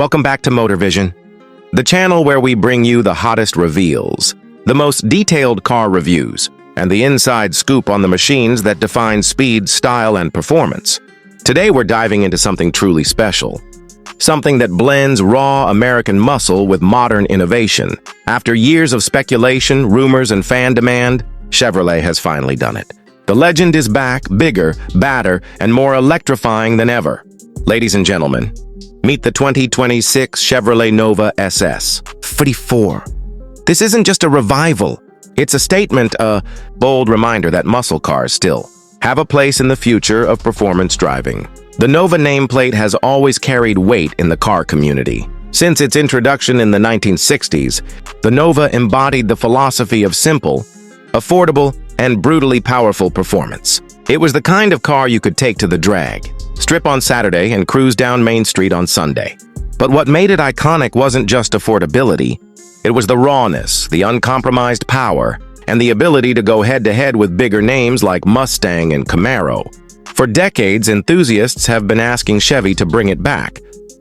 Welcome back to Motor Vision, the channel where we bring you the hottest reveals, the most detailed car reviews, and the inside scoop on the machines that define speed, style, and performance. Today we're diving into something truly special, something that blends raw American muscle with modern innovation. After years of speculation, rumors, and fan demand, Chevrolet has finally done it. The legend is back, bigger, badder, and more electrifying than ever. Ladies and gentlemen, meet the 2026 Chevrolet Nova SS 44. This isn't just a revival. It's a statement, a bold reminder that muscle cars still have a place in the future of performance driving. The Nova nameplate has always carried weight in the car community. Since its introduction in the 1960s, the Nova embodied the philosophy of simple, affordable, and brutally powerful performance. It was the kind of car you could take to the drag, strip on Saturday, and cruise down Main Street on Sunday. But what made it iconic wasn't just affordability. It was the rawness, the uncompromised power, and the ability to go head-to-head with bigger names like Mustang and Camaro. For decades, enthusiasts have been asking Chevy to bring it back.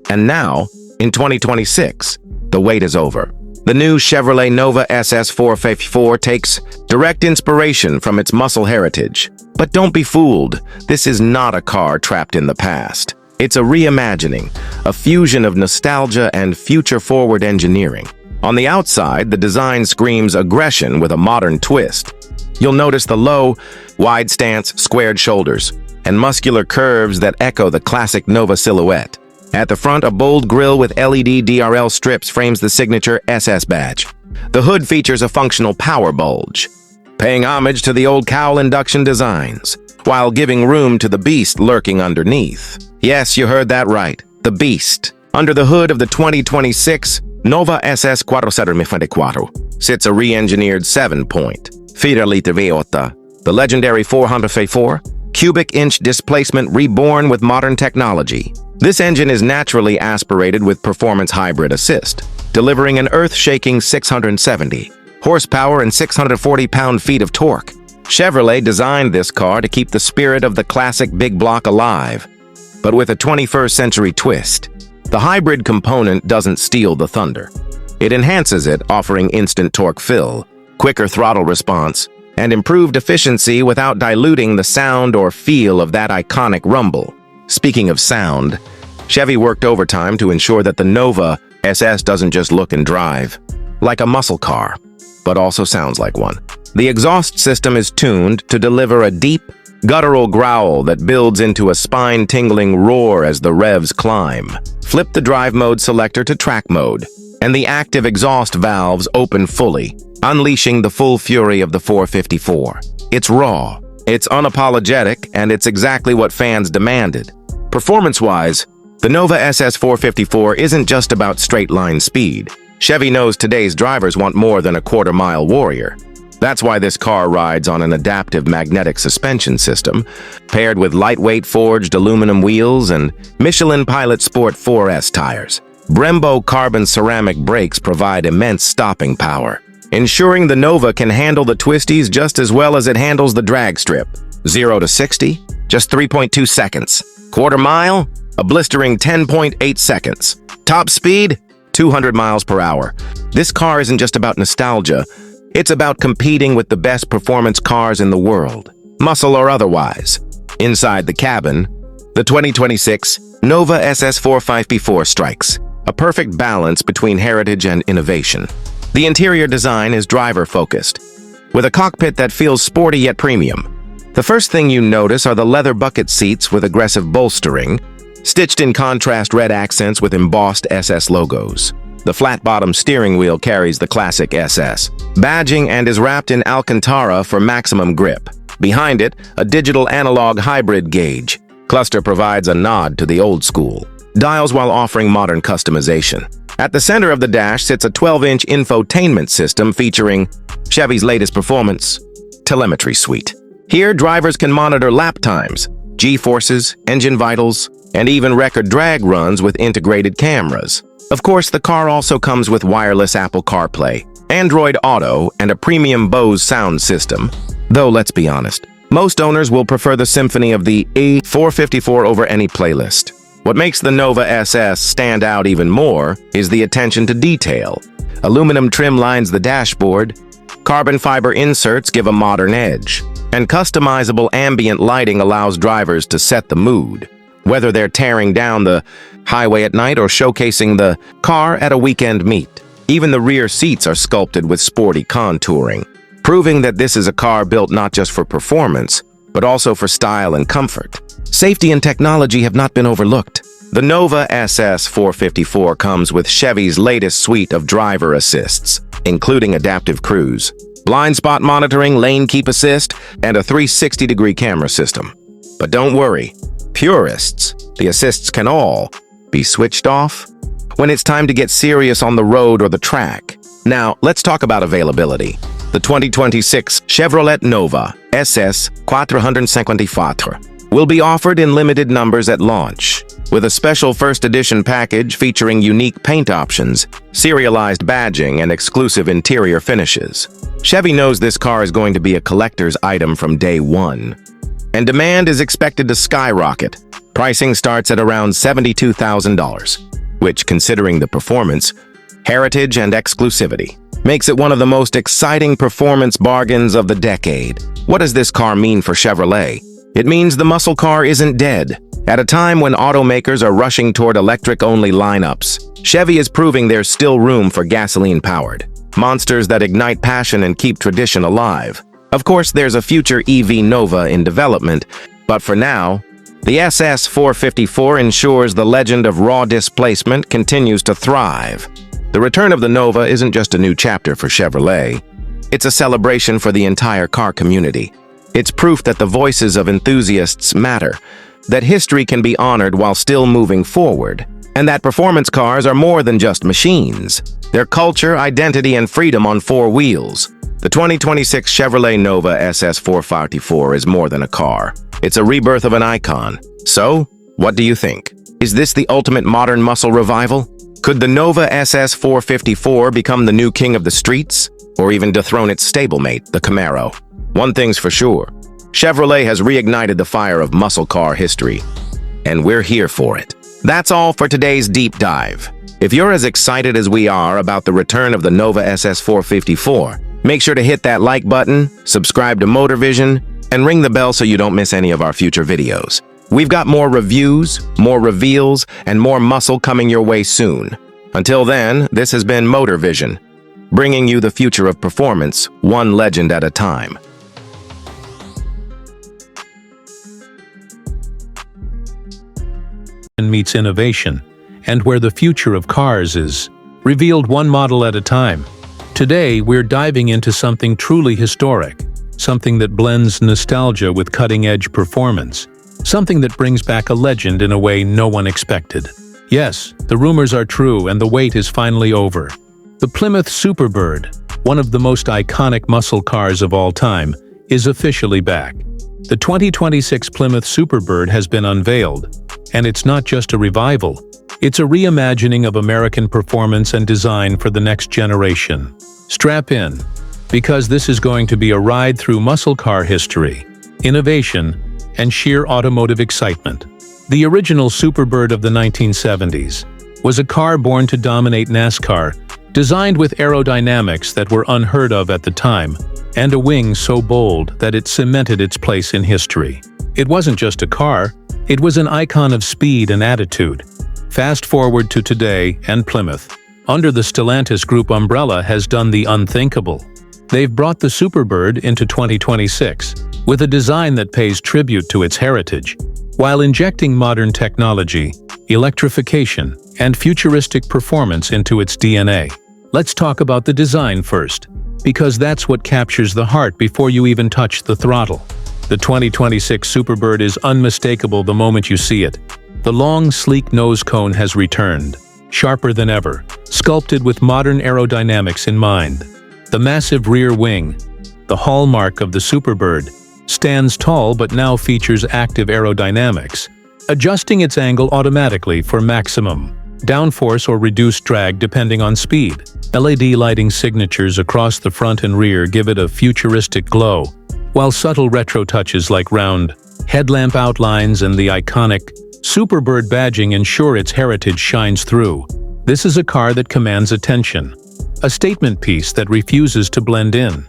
And now, in 2026, the wait is over. The new Chevrolet Nova SS 454 takes direct inspiration from its muscle heritage. But don't be fooled, this is not a car trapped in the past. It's a reimagining, a fusion of nostalgia and future-forward engineering. On the outside, the design screams aggression with a modern twist. You'll notice the low, wide stance, squared shoulders, and muscular curves that echo the classic Nova silhouette. At the front, a bold grille with LED DRL strips frames the signature SS badge. The hood features a functional power bulge, paying homage to the old cowl induction designs, while giving room to the beast lurking underneath. Yes, you heard that right, the beast. Under the hood of the 2026 Nova SS 454 sits a re-engineered 7.4-liter V8, the legendary 454 cubic inch displacement reborn with modern technology. This engine is naturally aspirated with performance hybrid assist, delivering an earth-shaking 670 horsepower and 640 pound-feet of torque. Chevrolet designed this car to keep the spirit of the classic big block alive, but with a 21st century twist. The hybrid component doesn't steal the thunder. It enhances it, offering instant torque fill, quicker throttle response, and improved efficiency without diluting the sound or feel of that iconic rumble. Speaking of sound, Chevy worked overtime to ensure that the Nova SS doesn't just look and drive like a muscle car, but also sounds like one. The exhaust system is tuned to deliver a deep, guttural growl that builds into a spine-tingling roar as the revs climb. Flip the drive mode selector to track mode, and the active exhaust valves open fully, unleashing the full fury of the 454. It's raw, it's unapologetic, and it's exactly what fans demanded. Performance-wise, the Nova SS 454 isn't just about straight-line speed. Chevy knows today's drivers want more than a quarter-mile warrior. That's why this car rides on an adaptive magnetic suspension system, paired with lightweight forged aluminum wheels and Michelin Pilot Sport 4S tires. Brembo carbon ceramic brakes provide immense stopping power, ensuring the Nova can handle the twisties just as well as it handles the drag strip. 0 to 60, just 3.2 seconds. Quarter mile, a blistering 10.8 seconds. Top speed, 200 miles per hour. This car isn't just about nostalgia. It's about competing with the best performance cars in the world, muscle or otherwise. Inside the cabin, the 2026 Nova SS 454 strikes a perfect balance between heritage and innovation. The interior design is driver-focused, with a cockpit that feels sporty yet premium. The first thing you notice are the leather bucket seats with aggressive bolstering, stitched in contrast red accents with embossed SS logos. The flat-bottom steering wheel carries the classic SS badging and is wrapped in Alcantara for maximum grip. Behind it, a digital analog hybrid gauge cluster provides a nod to the old school dials while offering modern customization. At the center of the dash sits a 12-inch infotainment system featuring Chevy's latest performance telemetry suite. Here, drivers can monitor lap times, G-forces, engine vitals, and even record drag runs with integrated cameras. Of course, the car also comes with wireless Apple CarPlay, Android Auto, and a premium Bose sound system. Though, let's be honest, most owners will prefer the symphony of the E454 over any playlist. What makes the Nova SS stand out even more is the attention to detail. Aluminum trim lines the dashboard, carbon fiber inserts give a modern edge, and customizable ambient lighting allows drivers to set the mood, whether they're tearing down the highway at night or showcasing the car at a weekend meet. Even the rear seats are sculpted with sporty contouring, proving that this is a car built not just for performance, but also for style and comfort. Safety and technology have not been overlooked. The Nova SS 454 comes with Chevy's latest suite of driver assists, including adaptive cruise, blind spot monitoring, lane keep assist, and a 360-degree camera system. But don't worry, purists, the assists can all be switched off when it's time to get serious on the road or the track. Now, let's talk about availability. The 2026 Chevrolet Nova SS 454 will be offered in limited numbers at launch, with a special first edition package featuring unique paint options, serialized badging, and exclusive interior finishes. Chevy knows this car is going to be a collector's item from day one, and demand is expected to skyrocket. Pricing starts at around $72,000, which, considering the performance, heritage, and exclusivity, makes it one of the most exciting performance bargains of the decade. What does this car mean for Chevrolet? It means the muscle car isn't dead. At a time when automakers are rushing toward electric-only lineups, Chevy is proving there's still room for gasoline-powered monsters that ignite passion and keep tradition alive. Of course, there's a future EV Nova in development, but for now, the SS 454 ensures the legend of raw displacement continues to thrive. The return of the Nova isn't just a new chapter for Chevrolet. It's a celebration for the entire car community. It's proof that the voices of enthusiasts matter, that history can be honored while still moving forward, and that performance cars are more than just machines. They're culture, identity, and freedom on four wheels. The 2026 Chevrolet Nova SS 454 is more than a car. It's a rebirth of an icon. So, what do you think? Is this the ultimate modern muscle revival? Could the Nova SS 454 become the new king of the streets, or even dethrone its stablemate, the Camaro? One thing's for sure, Chevrolet has reignited the fire of muscle car history, and we're here for it. That's all for today's deep dive. If you're as excited as we are about the return of the Nova SS 454, make sure to hit that like button, subscribe to MotorVision, and ring the bell so you don't miss any of our future videos. We've got more reviews, more reveals, and more muscle coming your way soon. Until then, this has been MotorVision, bringing you the future of performance, one legend at a time. Meets innovation, and where the future of cars is revealed one model at a time. Today, we're diving into something truly historic, something that blends nostalgia with cutting-edge performance, something that brings back a legend in a way no one expected. Yes, the rumors are true and the wait is finally over. The Plymouth Superbird, one of the most iconic muscle cars of all time, is officially back. The 2026 Plymouth Superbird has been unveiled, and it's not just a revival, it's a reimagining of American performance and design for the next generation. Strap in, because this is going to be a ride through muscle car history, innovation, and sheer automotive excitement. The original Superbird of the 1970s was a car born to dominate NASCAR, designed with aerodynamics that were unheard of at the time, and a wing so bold that it cemented its place in history. It wasn't just a car, it was an icon of speed and attitude. Fast forward to today, and Plymouth, under the Stellantis Group umbrella, has done the unthinkable. They've brought the Superbird into 2026, with a design that pays tribute to its heritage, while injecting modern technology, electrification, and futuristic performance into its DNA. Let's talk about the design first, because that's what captures the heart before you even touch the throttle. The 2026 Superbird is unmistakable the moment you see it. The long, sleek nose cone has returned, sharper than ever, sculpted with modern aerodynamics in mind. The massive rear wing, the hallmark of the Superbird, stands tall but now features active aerodynamics, adjusting its angle automatically for maximum downforce or reduced drag depending on speed. LED lighting signatures across the front and rear give it a futuristic glow, while subtle retro touches like round headlamp outlines and the iconic Superbird badging ensure its heritage shines through. This is a car that commands attention, a statement piece that refuses to blend in.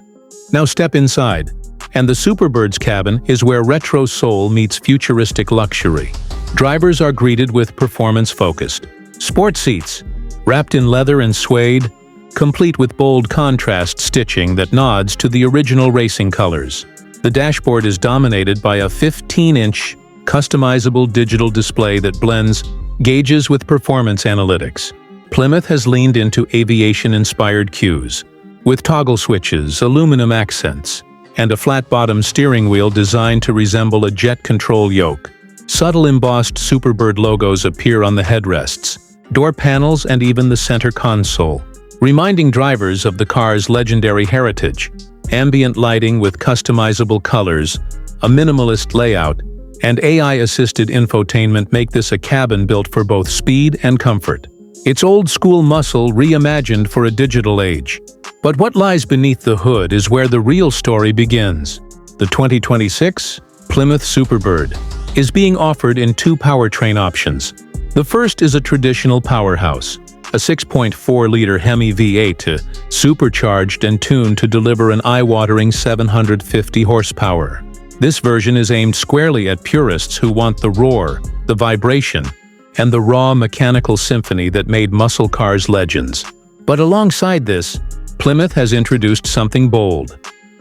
Now step inside, and the Superbird's cabin is where retro soul meets futuristic luxury. Drivers are greeted with performance-focused sport seats, wrapped in leather and suede, complete with bold contrast stitching that nods to the original racing colors. The dashboard is dominated by a 15-inch, customizable digital display that blends gauges with performance analytics. Plymouth has leaned into aviation-inspired cues, with toggle switches, aluminum accents, and a flat-bottom steering wheel designed to resemble a jet control yoke. Subtle embossed Superbird logos appear on the headrests, door panels, and even the center console, reminding drivers of the car's legendary heritage. Ambient lighting with customizable colors, a minimalist layout, and AI-assisted infotainment make this a cabin built for both speed and comfort. It's old-school muscle reimagined for a digital age. But what lies beneath the hood is where the real story begins. The 2026 Plymouth Superbird is being offered in two powertrain options. The first is a traditional powerhouse, a 6.4-liter Hemi V8, supercharged and tuned to deliver an eye-watering 750 horsepower. This version is aimed squarely at purists who want the roar, the vibration, and the raw mechanical symphony that made muscle cars legends. But alongside this, Plymouth has introduced something bold: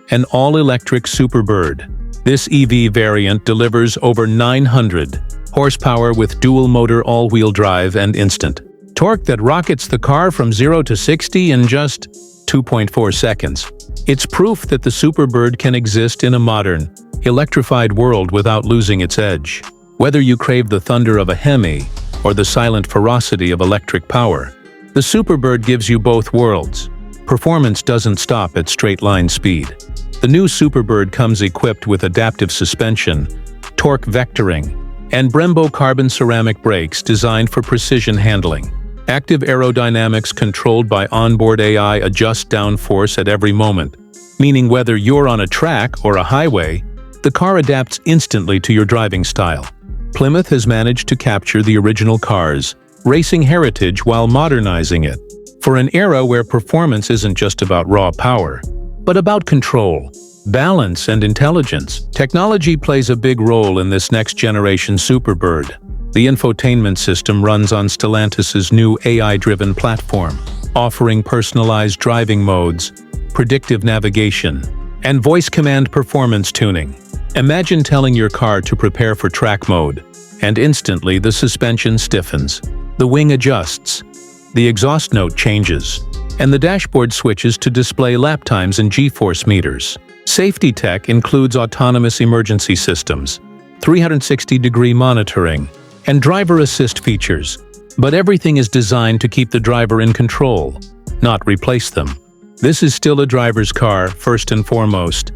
an all-electric Superbird. This EV variant delivers over 900 horsepower with dual-motor all-wheel drive and instant torque that rockets the car from 0 to 60 in just 2.4 seconds. It's proof that the Superbird can exist in a modern, electrified world without losing its edge. Whether you crave the thunder of a Hemi or the silent ferocity of electric power, the Superbird gives you both worlds. Performance doesn't stop at straight-line speed. The new Superbird comes equipped with adaptive suspension, torque vectoring, and Brembo carbon ceramic brakes designed for precision handling. Active aerodynamics controlled by onboard AI adjust downforce at every moment, meaning whether you're on a track or a highway, the car adapts instantly to your driving style. Plymouth has managed to capture the original car's racing heritage while modernizing it. For an era where performance isn't just about raw power, but about control, balance, and intelligence, technology plays a big role in this next-generation Superbird. The infotainment system runs on Stellantis's new AI-driven platform, offering personalized driving modes, predictive navigation, and voice command performance tuning. Imagine telling your car to prepare for track mode, and instantly the suspension stiffens, the wing adjusts, the exhaust note changes, and the dashboard switches to display lap times and G-force meters. Safety tech includes autonomous emergency systems, 360-degree monitoring, and driver assist features, but everything is designed to keep the driver in control, not replace them. This is still a driver's car, first and foremost.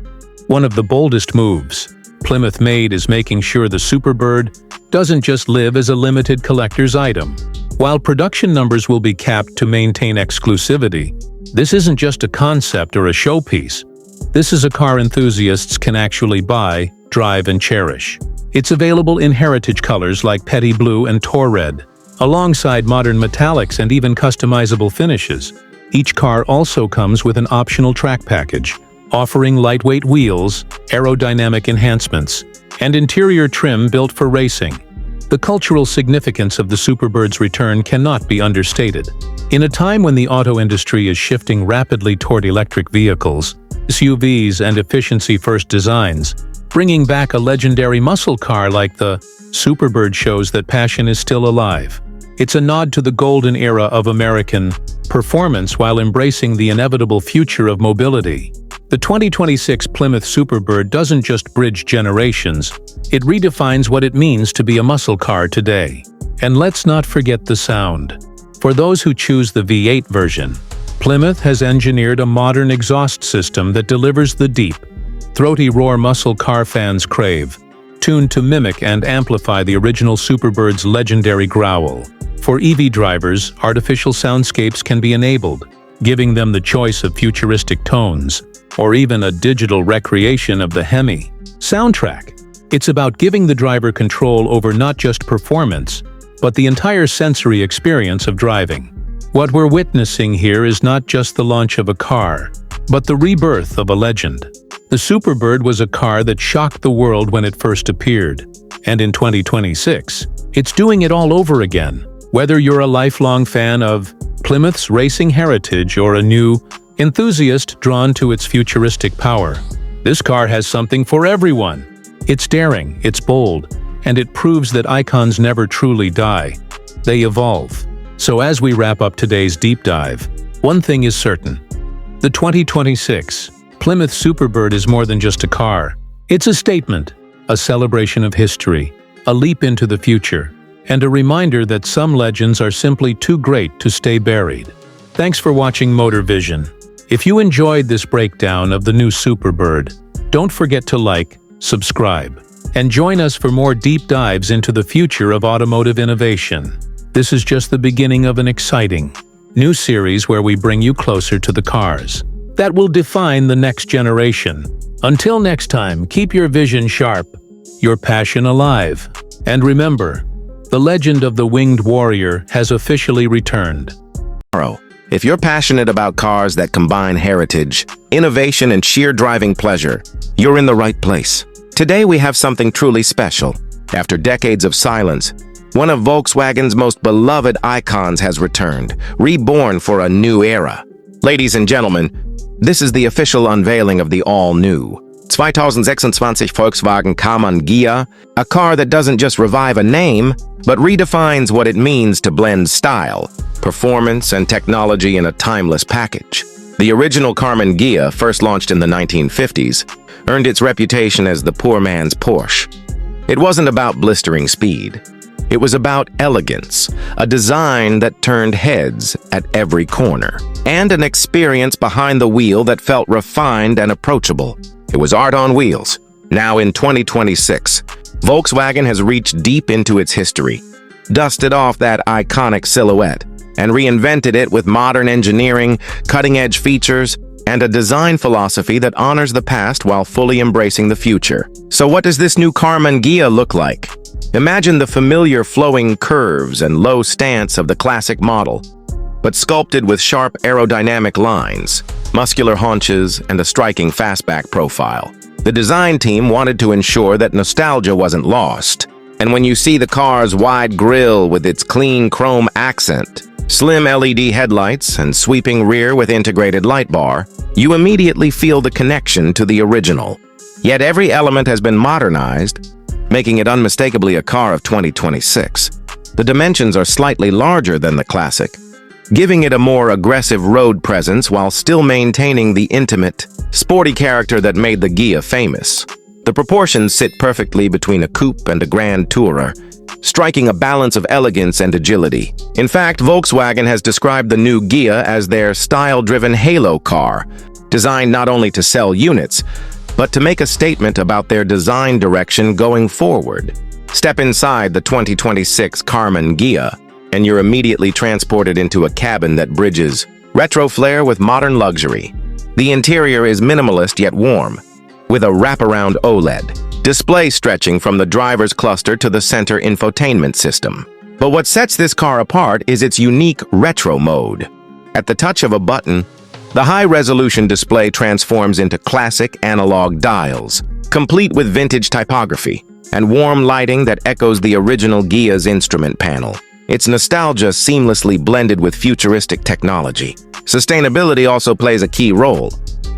One of the boldest moves Plymouth made is making sure the Superbird doesn't just live as a limited collector's item. While production numbers will be capped to maintain exclusivity, this isn't just a concept or a showpiece. This is a car enthusiasts can actually buy, drive, and cherish. It's available in heritage colors like Petty Blue and Tor Red, alongside modern metallics and even customizable finishes. Each car also comes with an optional track package, offering lightweight wheels, aerodynamic enhancements, and interior trim built for racing. The cultural significance of the Superbird's return cannot be understated. In a time when the auto industry is shifting rapidly toward electric vehicles, SUVs, and efficiency-first designs, bringing back a legendary muscle car like the Superbird shows that passion is still alive. It's a nod to the golden era of American performance while embracing the inevitable future of mobility. The 2026 Plymouth Superbird doesn't just bridge generations, it redefines what it means to be a muscle car today. And let's not forget the sound. For those who choose the V8 version, Plymouth has engineered a modern exhaust system that delivers the deep, throaty roar muscle car fans crave, tuned to mimic and amplify the original Superbird's legendary growl. For EV drivers, artificial soundscapes can be enabled, giving them the choice of futuristic tones, or even a digital recreation of the Hemi soundtrack. It's about giving the driver control over not just performance, but the entire sensory experience of driving. What we're witnessing here is not just the launch of a car, but the rebirth of a legend. The Superbird was a car that shocked the world when it first appeared, and in 2026, it's doing it all over again. Whether you're a lifelong fan of Plymouth's racing heritage or a new enthusiast drawn to its futuristic power, this car has something for everyone. It's daring, it's bold, and it proves that icons never truly die. They evolve. So as we wrap up today's deep dive, one thing is certain. The 2026 Plymouth Superbird is more than just a car. It's a statement, a celebration of history, a leap into the future, and a reminder that some legends are simply too great to stay buried. Thanks for watching Motor Vision. If you enjoyed this breakdown of the new Superbird, don't forget to like, subscribe, and join us for more deep dives into the future of automotive innovation. This is just the beginning of an exciting new series where we bring you closer to the cars that will define the next generation. Until next time, keep your vision sharp, your passion alive, and remember, the legend of the winged warrior has officially returned. If you're passionate about cars that combine heritage, innovation, and sheer driving pleasure, you're in the right place. Today we have something truly special. After decades of silence, one of Volkswagen's most beloved icons has returned, reborn for a new era. Ladies and gentlemen, this is the official unveiling of the all-new 2026 Volkswagen Carman Ghia, a car that doesn't just revive a name, but redefines what it means to blend style, performance, and technology in a timeless package. The original Carman Ghia, first launched in the 1950s, earned its reputation as the poor man's Porsche. It wasn't about blistering speed. It was about elegance, a design that turned heads at every corner, and an experience behind the wheel that felt refined and approachable. It was art on wheels. Now in 2026, Volkswagen has reached deep into its history, dusted off that iconic silhouette, and reinvented it with modern engineering, cutting-edge features, and a design philosophy that honors the past while fully embracing the future. So what does this new Carman Ghia look like? Imagine the familiar flowing curves and low stance of the classic model, but sculpted with sharp aerodynamic lines, muscular haunches, and a striking fastback profile. The design team wanted to ensure that nostalgia wasn't lost, and when you see the car's wide grille with its clean chrome accent, slim LED headlights, and sweeping rear with integrated light bar, you immediately feel the connection to the original. Yet every element has been modernized, making it unmistakably a car of 2026. The dimensions are slightly larger than the classic, giving it a more aggressive road presence while still maintaining the intimate, sporty character that made the Ghia famous. The proportions sit perfectly between a coupe and a grand tourer, striking a balance of elegance and agility. In fact, Volkswagen has described the new Ghia as their style-driven halo car, designed not only to sell units, but to make a statement about their design direction going forward. Step inside the 2026 Carman Ghia, and you're immediately transported into a cabin that bridges retro flair with modern luxury. The interior is minimalist yet warm, with a wraparound OLED display stretching from the driver's cluster to the center infotainment system. But what sets this car apart is its unique retro mode. At the touch of a button, the high-resolution display transforms into classic analog dials, complete with vintage typography and warm lighting that echoes the original Ghia's instrument panel. Its nostalgia seamlessly blended with futuristic technology. Sustainability also plays a key role.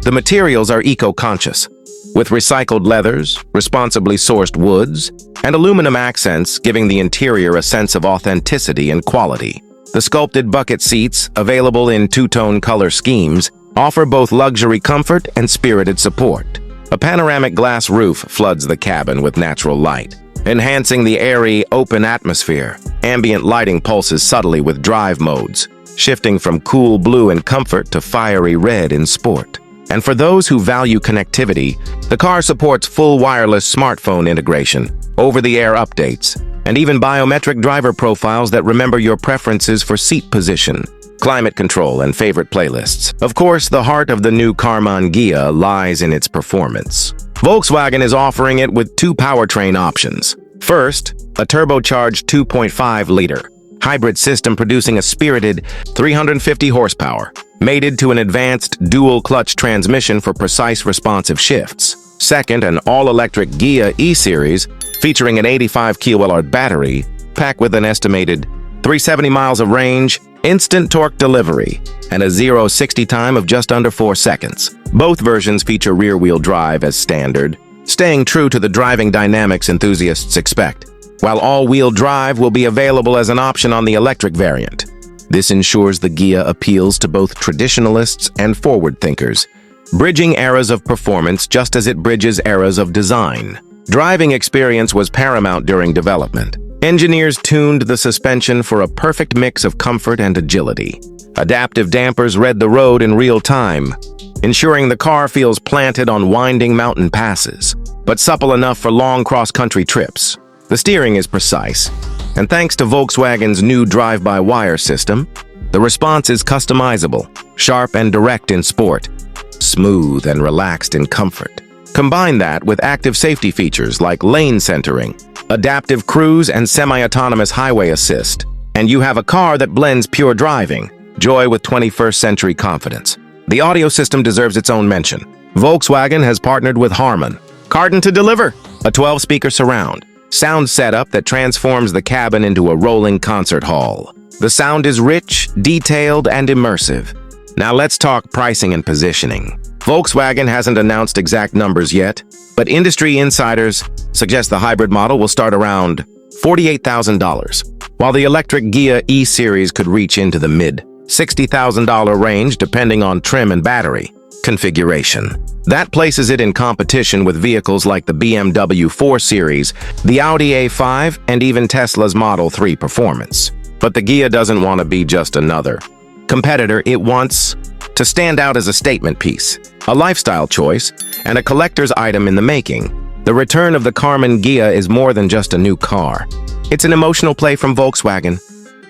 The materials are eco-conscious, with recycled leathers, responsibly sourced woods, and aluminum accents giving the interior a sense of authenticity and quality. The sculpted bucket seats, available in two-tone color schemes, offer both luxury comfort and spirited support. A panoramic glass roof floods the cabin with natural light, enhancing the airy, open atmosphere. Ambient lighting pulses subtly with drive modes, shifting from cool blue in comfort to fiery red in sport. And for those who value connectivity, the car supports full wireless smartphone integration, over-the-air updates, and even biometric driver profiles that remember your preferences for seat position, climate control, and favorite playlists. Of course, the heart of the new Carman Ghia lies in its performance. Volkswagen is offering it with two powertrain options. First, a turbocharged 2.5-liter hybrid system producing a spirited 350 horsepower, mated to an advanced dual-clutch transmission for precise responsive shifts. Second, an all-electric Ghia E-Series featuring an 85 kWh battery, packed with an estimated 370 miles of range, instant torque delivery, and a 0-60 time of just under 4 seconds. Both versions feature rear-wheel drive as standard, staying true to the driving dynamics enthusiasts expect, while all-wheel drive will be available as an option on the electric variant. This ensures the Ghia appeals to both traditionalists and forward thinkers, bridging eras of performance just as it bridges eras of design. Driving experience was paramount during development. Engineers tuned the suspension for a perfect mix of comfort and agility. Adaptive dampers read the road in real time, ensuring the car feels planted on winding mountain passes, but supple enough for long cross-country trips. The steering is precise, and thanks to Volkswagen's new drive-by-wire system, the response is customizable, sharp and direct in sport, smooth and relaxed in comfort. Combine that with active safety features like lane centering, adaptive cruise, and semi-autonomous highway assist, and you have a car that blends pure driving, joy with 21st century confidence. The audio system deserves its own mention. Volkswagen has partnered with Harman Kardon to deliver a 12-speaker surround sound setup that transforms the cabin into a rolling concert hall. The sound is rich, detailed, and immersive. Now let's talk pricing and positioning. Volkswagen hasn't announced exact numbers yet, but industry insiders suggest the hybrid model will start around $48,000, while the electric Ghia E-Series could reach into the mid-$60,000 range depending on trim and battery configuration. That places it in competition with vehicles like the BMW 4 Series, the Audi A5, and even Tesla's Model 3 Performance. But the Ghia doesn't want to be just another competitor. It wants to stand out as a statement piece, a lifestyle choice, and a collector's item in the making. The return of the Karmann Ghia is more than just a new car. It's an emotional play from Volkswagen,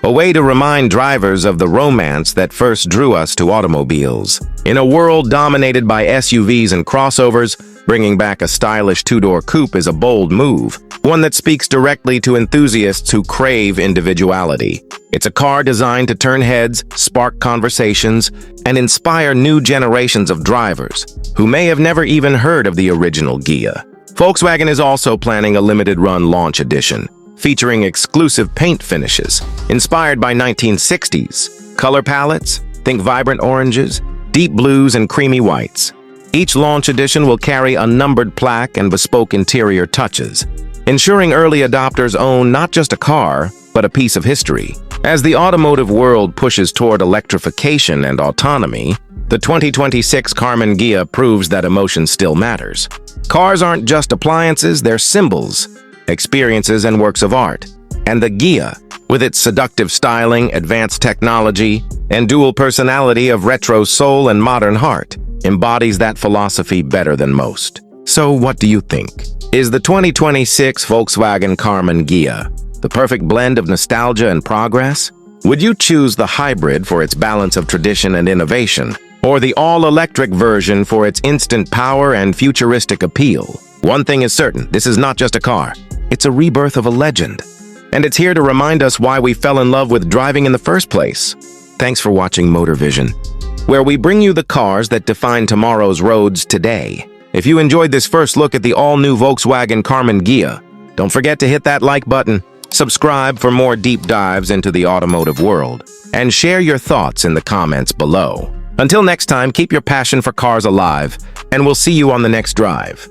a way to remind drivers of the romance that first drew us to automobiles. In a world dominated by SUVs and crossovers, bringing back a stylish two-door coupe is a bold move, one that speaks directly to enthusiasts who crave individuality. It's a car designed to turn heads, spark conversations, and inspire new generations of drivers who may have never even heard of the original Ghia. Volkswagen is also planning a limited-run launch edition, featuring exclusive paint finishes inspired by 1960s color palettes. Think vibrant oranges, deep blues, and creamy whites. Each launch edition will carry a numbered plaque and bespoke interior touches, ensuring early adopters own not just a car, but a piece of history. As the automotive world pushes toward electrification and autonomy, the 2026 Karmann Ghia proves that emotion still matters. Cars aren't just appliances, they're symbols, experiences, and works of art. And the Ghia, with its seductive styling, advanced technology, and dual personality of retro soul and modern heart, embodies that philosophy better than most. So what do you think? Is the 2026 Volkswagen Karmann Ghia the perfect blend of nostalgia and progress? Would you choose the hybrid for its balance of tradition and innovation, or the all-electric version for its instant power and futuristic appeal? One thing is certain, this is not just a car. It's a rebirth of a legend. And it's here to remind us why we fell in love with driving in the first place. Thanks for watching Motor Vision, where we bring you the cars that define tomorrow's roads today. If you enjoyed this first look at the all-new Volkswagen Karmann Ghia, don't forget to hit that like button, subscribe for more deep dives into the automotive world, and share your thoughts in the comments below. Until next time, keep your passion for cars alive, and we'll see you on the next drive.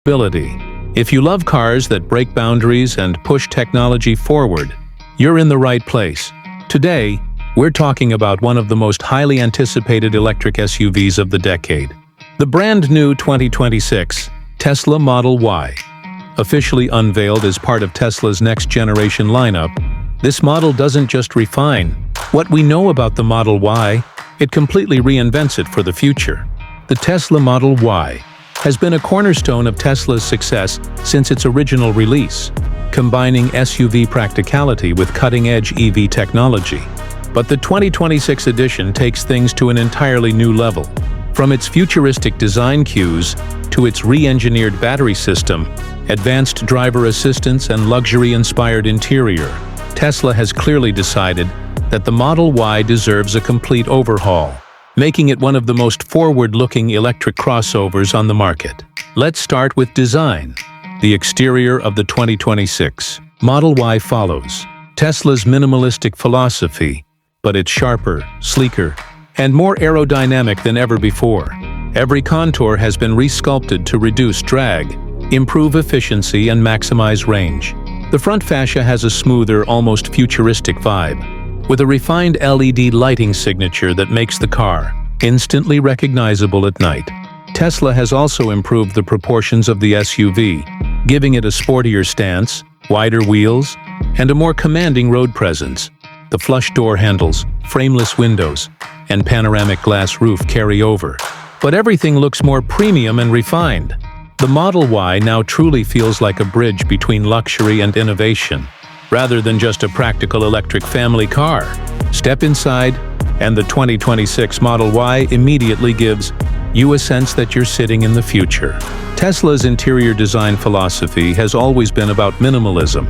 If you love cars that break boundaries and push technology forward, you're in the right place. Today, we're talking about one of the most highly anticipated electric SUVs of the decade. The brand new 2026 Tesla Model Y. Officially unveiled as part of Tesla's next-generation lineup, this model doesn't just refine what we know about the Model Y, it completely reinvents it for the future. The Tesla Model Y has been a cornerstone of Tesla's success since its original release, combining SUV practicality with cutting-edge EV technology. But the 2026 edition takes things to an entirely new level. From its futuristic design cues to its re-engineered battery system, advanced driver assistance and luxury-inspired interior, Tesla has clearly decided that the Model Y deserves a complete overhaul, making it one of the most forward-looking electric crossovers on the market. Let's start with design. The exterior of the 2026 Model Y follows Tesla's minimalistic philosophy, but it's sharper, sleeker, and more aerodynamic than ever before. Every contour has been resculpted to reduce drag, improve efficiency, and maximize range. The front fascia has a smoother, almost futuristic vibe, with a refined LED lighting signature that makes the car instantly recognizable at night. Tesla has also improved the proportions of the SUV, giving it a sportier stance, wider wheels, and a more commanding road presence. The flush door handles, frameless windows, and panoramic glass roof carry over, but everything looks more premium and refined. The Model Y now truly feels like a bridge between luxury and innovation, rather than just a practical electric family car. Step inside, and the 2026 Model Y immediately gives you a sense that you're sitting in the future. Tesla's interior design philosophy has always been about minimalism,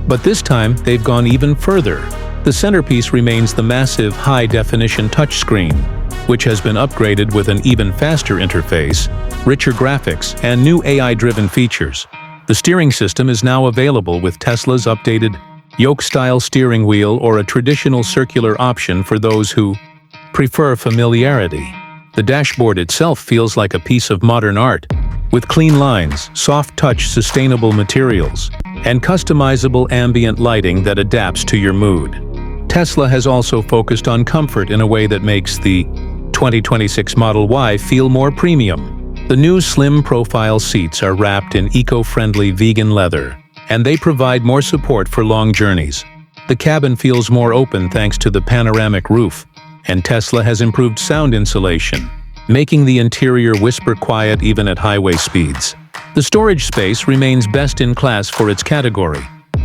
but this time they've gone even further. The centerpiece remains the massive high-definition touchscreen, which has been upgraded with an even faster interface, richer graphics, and new AI-driven features. The steering system is now available with Tesla's updated yoke-style steering wheel or a traditional circular option for those who prefer familiarity. The dashboard itself feels like a piece of modern art, with clean lines, soft-touch sustainable materials, and customizable ambient lighting that adapts to your mood. Tesla has also focused on comfort in a way that makes the 2026 Model Y feel more premium. The new slim profile seats are wrapped in eco-friendly vegan leather, and they provide more support for long journeys. The cabin feels more open thanks to the panoramic roof, and Tesla has improved sound insulation, making the interior whisper quiet even at highway speeds. The storage space remains best in class for its category,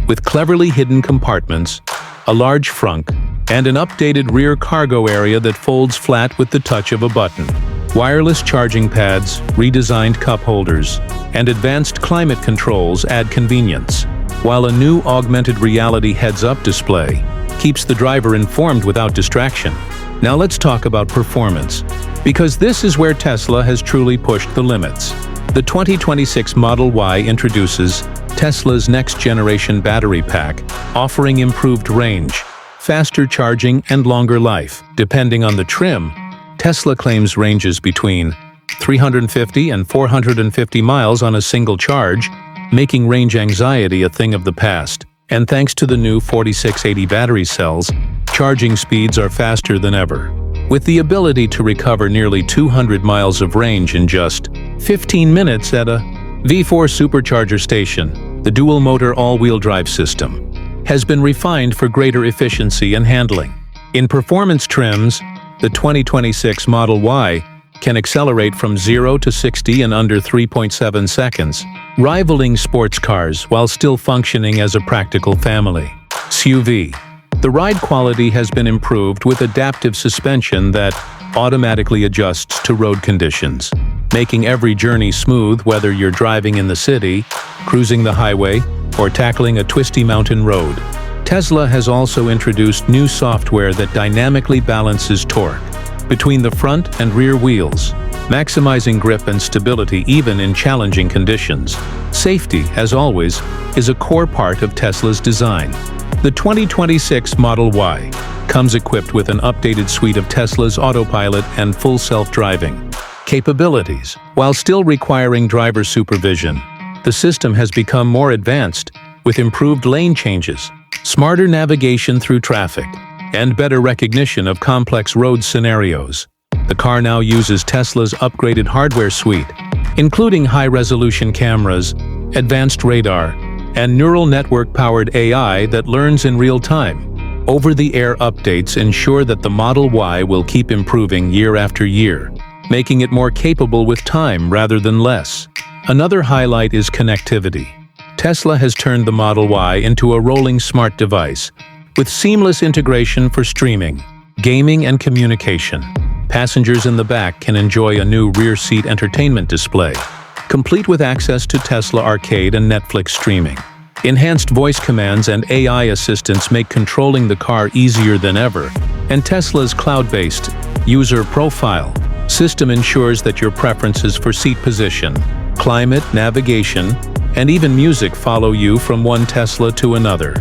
with cleverly hidden compartments, a large frunk, and an updated rear cargo area that folds flat with the touch of a button. Wireless charging pads, redesigned cup holders, and advanced climate controls add convenience, while a new augmented reality heads-up display keeps the driver informed without distraction. Now let's talk about performance, because this is where Tesla has truly pushed the limits. The 2026 Model Y introduces Tesla's next-generation battery pack, offering improved range, faster charging, and longer life. Depending on the trim, Tesla claims ranges between 350 and 450 miles on a single charge, making range anxiety a thing of the past. And thanks to the new 4680 battery cells, charging speeds are faster than ever. With the ability to recover nearly 200 miles of range in just 15 minutes at a V4 supercharger station, the dual-motor all-wheel drive system has been refined for greater efficiency and handling. In performance trims, the 2026 Model Y can accelerate from 0 to 60 in under 3.7 seconds, rivaling sports cars while still functioning as a practical family SUV. The ride quality has been improved with adaptive suspension that automatically adjusts to road conditions, making every journey smooth whether you're driving in the city, cruising the highway, or tackling a twisty mountain road. Tesla has also introduced new software that dynamically balances torque between the front and rear wheels, maximizing grip and stability even in challenging conditions. Safety, as always, is a core part of Tesla's design. The 2026 Model Y comes equipped with an updated suite of Tesla's autopilot and full self-driving capabilities. While still requiring driver supervision, the system has become more advanced, with improved lane changes, smarter navigation through traffic, and better recognition of complex road scenarios. The car now uses Tesla's upgraded hardware suite, including high-resolution cameras, advanced radar, and neural network-powered AI that learns in real time. Over-the-air updates ensure that the Model Y will keep improving year after year, making it more capable with time rather than less. Another highlight is connectivity. Tesla has turned the Model Y into a rolling smart device, with seamless integration for streaming, gaming, and communication. Passengers in the back can enjoy a new rear-seat entertainment display, complete with access to Tesla Arcade and Netflix streaming. Enhanced voice commands and AI assistants make controlling the car easier than ever, and Tesla's cloud-based user profile system ensures that your preferences for seat position, climate, navigation, and even music follow you from one Tesla to another.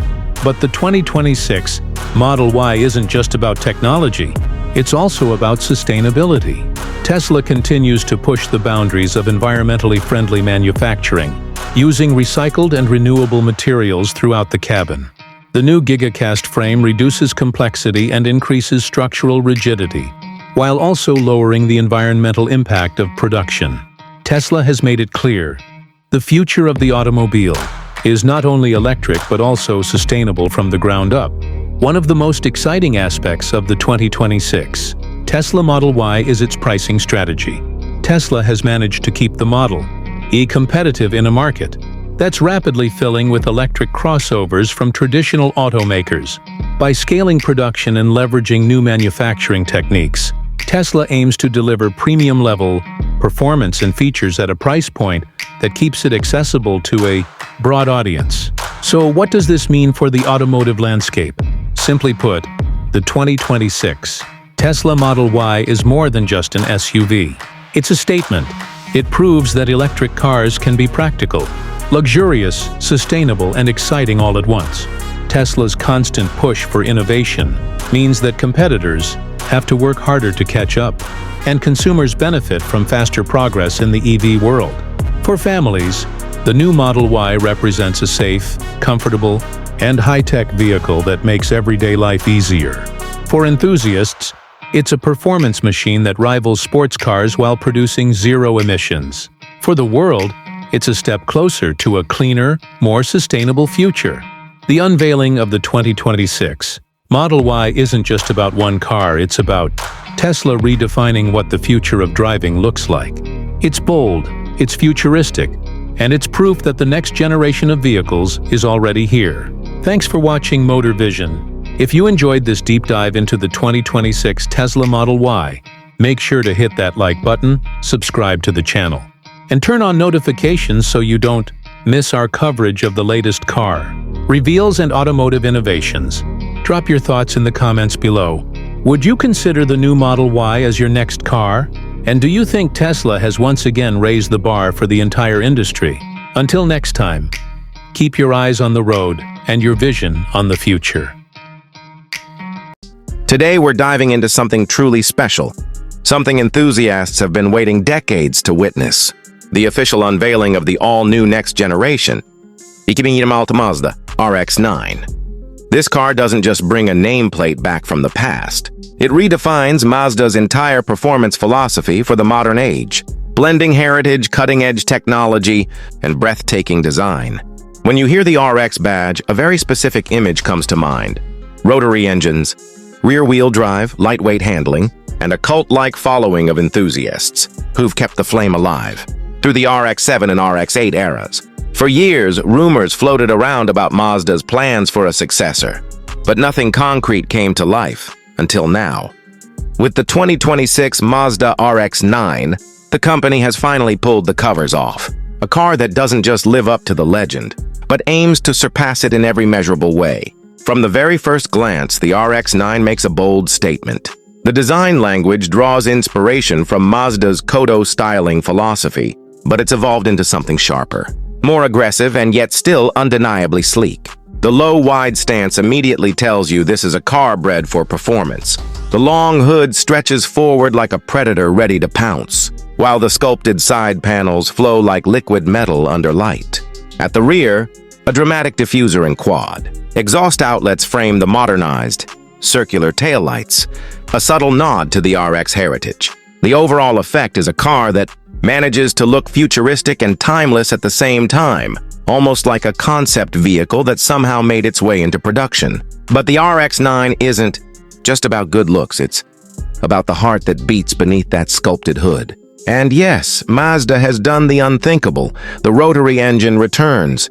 But the 2026 Model Y isn't just about technology, it's also about sustainability. Tesla continues to push the boundaries of environmentally friendly manufacturing, using recycled and renewable materials throughout the cabin. The new GigaCast frame reduces complexity and increases structural rigidity, while also lowering the environmental impact of production. Tesla has made it clear, the future of the automobile is not only electric but also sustainable from the ground up. One of the most exciting aspects of the 2026 Tesla Model Y is its pricing strategy. Tesla has managed to keep the Model Y competitive in a market that's rapidly filling with electric crossovers from traditional automakers. By scaling production and leveraging new manufacturing techniques, Tesla aims to deliver premium-level performance and features at a price point that keeps it accessible to a broad audience. So what does this mean for the automotive landscape? Simply put, the 2026 Tesla Model Y is more than just an SUV. It's a statement. It proves that electric cars can be practical, luxurious, sustainable, and exciting all at once. Tesla's constant push for innovation means that competitors have to work harder to catch up, and consumers benefit from faster progress in the EV world. For families, the new Model Y represents a safe, comfortable, and high-tech vehicle that makes everyday life easier. For enthusiasts, it's a performance machine that rivals sports cars while producing zero emissions. For the world, it's a step closer to a cleaner, more sustainable future. The unveiling of the 2026 Model Y isn't just about one car, it's about Tesla redefining what the future of driving looks like. It's bold, it's futuristic, and it's proof that the next generation of vehicles is already here. Thanks for watching Motor Vision. If you enjoyed this deep dive into the 2026 Tesla Model Y, make sure to hit that like button, subscribe to the channel, and turn on notifications so you don't miss our coverage of the latest car reveals and automotive innovations. Drop your thoughts in the comments below. Would you consider the new Model Y as your next car? And do you think Tesla has once again raised the bar for the entire industry? Until next time, keep your eyes on the road and your vision on the future. Today we're diving into something truly special, something enthusiasts have been waiting decades to witness. The official unveiling of the all-new next generation, Mazda RX-9. This car doesn't just bring a nameplate back from the past. It redefines Mazda's entire performance philosophy for the modern age, blending heritage, cutting-edge technology, and breathtaking design. When you hear the RX badge, a very specific image comes to mind. Rotary engines, rear-wheel drive, lightweight handling, and a cult-like following of enthusiasts who've kept the flame alive through the RX-7 and RX-8 eras. For years, rumors floated around about Mazda's plans for a successor, but nothing concrete came to life until now. With the 2026 Mazda RX-9, the company has finally pulled the covers off. A car that doesn't just live up to the legend, but aims to surpass it in every measurable way. From the very first glance, the RX-9 makes a bold statement. The design language draws inspiration from Mazda's Kodo styling philosophy, but it's evolved into something sharper, more aggressive, and yet still undeniably sleek. The low, wide stance immediately tells you this is a car bred for performance. The long hood stretches forward like a predator ready to pounce, while the sculpted side panels flow like liquid metal under light. At the rear, a dramatic diffuser and quad. Exhaust outlets frame the modernized, circular taillights, a subtle nod to the RX heritage. The overall effect is a car that manages to look futuristic and timeless at the same time, almost like a concept vehicle that somehow made its way into production. But the RX-9 isn't just about good looks, it's about the heart that beats beneath that sculpted hood. And yes, Mazda has done the unthinkable. The rotary engine returns,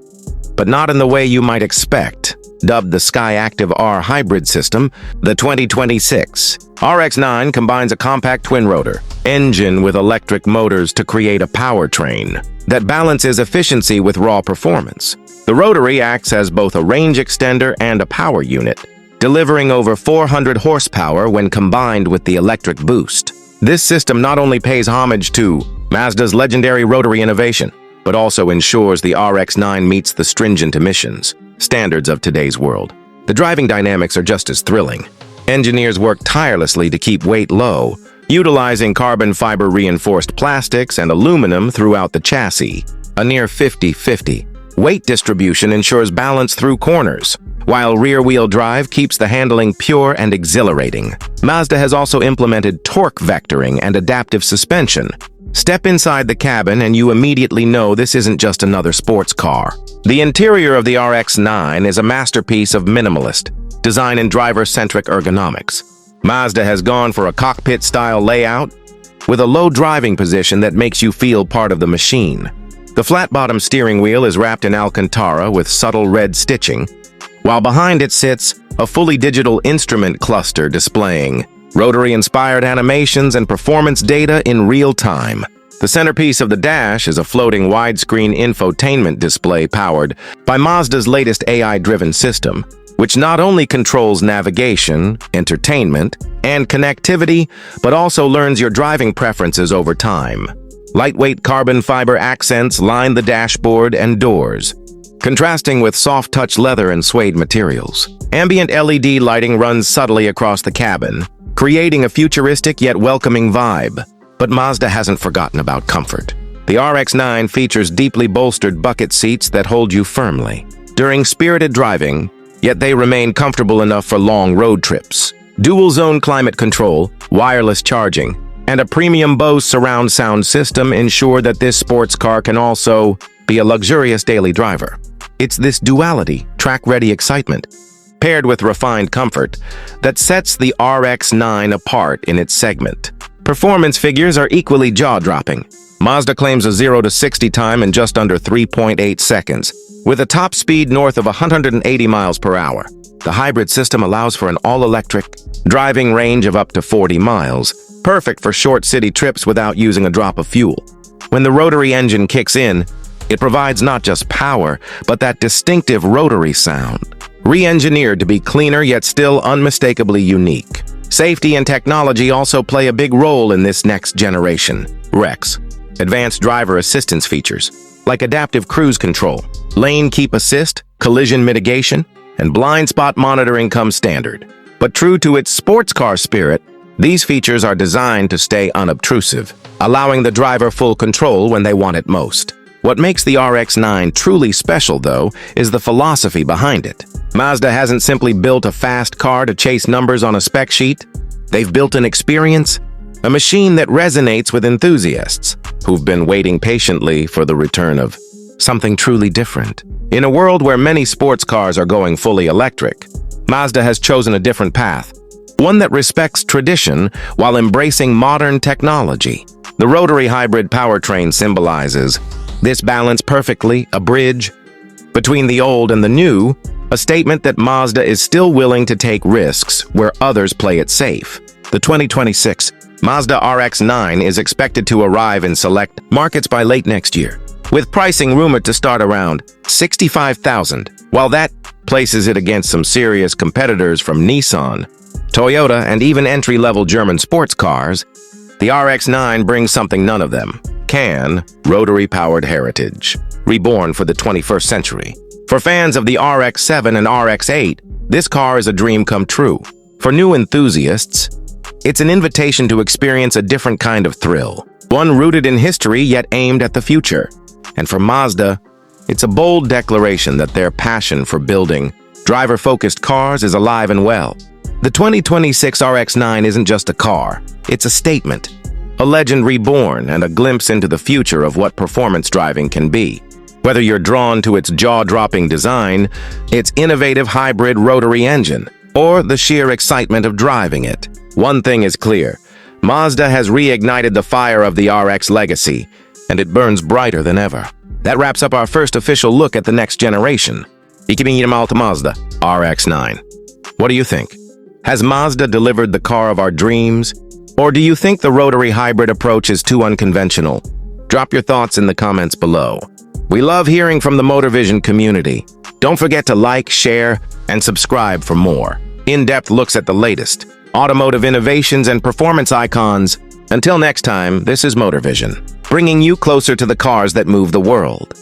but not in the way you might expect. Dubbed the Skyactiv R hybrid system, the 2026 RX-9 combines a compact twin-rotor engine with electric motors to create a powertrain that balances efficiency with raw performance. The rotary acts as both a range extender and a power unit, delivering over 400 horsepower when combined with the electric boost. This system not only pays homage to Mazda's legendary rotary innovation, but also ensures the RX-9 meets the stringent emissions standards of today's world. The driving dynamics are just as thrilling. Engineers work tirelessly to keep weight low, utilizing carbon fiber reinforced plastics and aluminum throughout the chassis. A near 50-50 weight distribution ensures balance through corners, while rear-wheel drive keeps the handling pure and exhilarating. Mazda has also implemented torque vectoring and adaptive suspension. Step inside the cabin and you immediately know this isn't just another sports car. The interior of the RX-9 is a masterpiece of minimalist design and driver-centric ergonomics. Mazda has gone for a cockpit-style layout with a low driving position that makes you feel part of the machine. The flat-bottom steering wheel is wrapped in Alcantara with subtle red stitching, while behind it sits a fully digital instrument cluster displaying rotary-inspired animations and performance data in real time. The centerpiece of the dash is a floating widescreen infotainment display powered by Mazda's latest AI-driven system, which not only controls navigation, entertainment, and connectivity, but also learns your driving preferences over time. Lightweight carbon fiber accents line the dashboard and doors, contrasting with soft-touch leather and suede materials. Ambient LED lighting runs subtly across the cabin, creating a futuristic yet welcoming vibe. But Mazda hasn't forgotten about comfort. The RX-9 features deeply bolstered bucket seats that hold you firmly during spirited driving, yet they remain comfortable enough for long road trips. Dual-zone climate control, wireless charging, and a premium Bose surround sound system ensure that this sports car can also be a luxurious daily driver. It's this duality, track-ready excitement, paired with refined comfort, that sets the RX-9 apart in its segment. Performance figures are equally jaw-dropping. Mazda claims a 0 to 60 time in just under 3.8 seconds, with a top speed north of 180 miles per hour. The hybrid system allows for an all-electric driving range of up to 40 miles, perfect for short city trips without using a drop of fuel. When the rotary engine kicks in, it provides not just power, but that distinctive rotary sound, re-engineered to be cleaner yet still unmistakably unique. Safety and technology also play a big role in this next generation. REX, advanced driver assistance features, like adaptive cruise control, lane keep assist, collision mitigation, and blind spot monitoring come standard. But true to its sports car spirit, these features are designed to stay unobtrusive, allowing the driver full control when they want it most. What makes the RX-9 truly special, though, is the philosophy behind it. Mazda hasn't simply built a fast car to chase numbers on a spec sheet. They've built an experience, a machine that resonates with enthusiasts who've been waiting patiently for the return of something truly different. In a world where many sports cars are going fully electric, Mazda has chosen a different path, one that respects tradition while embracing modern technology. The rotary hybrid powertrain symbolizes this balance perfectly, a bridge between the old and the new, a statement that Mazda is still willing to take risks where others play it safe. The 2026 Mazda RX-9 is expected to arrive in select markets by late next year, with pricing rumored to start around $65,000. While that places it against some serious competitors from Nissan, Toyota, and even entry-level German sports cars, the RX-9 brings something none of them can: rotary-powered heritage, reborn for the 21st century. For fans of the RX-7 and RX-8, this car is a dream come true. For new enthusiasts, it's an invitation to experience a different kind of thrill, one rooted in history yet aimed at the future. And for Mazda, it's a bold declaration that their passion for building driver-focused cars is alive and well. The 2026 RX-9 isn't just a car, it's a statement, a legend reborn, and a glimpse into the future of what performance driving can be. Whether you're drawn to its jaw-dropping design, its innovative hybrid rotary engine, or the sheer excitement of driving it, one thing is clear: Mazda has reignited the fire of the RX legacy, and it burns brighter than ever. That wraps up our first official look at the next generation. 2026 Mazda RX-9. What do you think? Has Mazda delivered the car of our dreams? Or do you think the rotary hybrid approach is too unconventional? Drop your thoughts in the comments below. We love hearing from the MotorVision community. Don't forget to like, share, and subscribe for more in-depth looks at the latest automotive innovations and performance icons. Until next time, this is MotorVision, bringing you closer to the cars that move the world.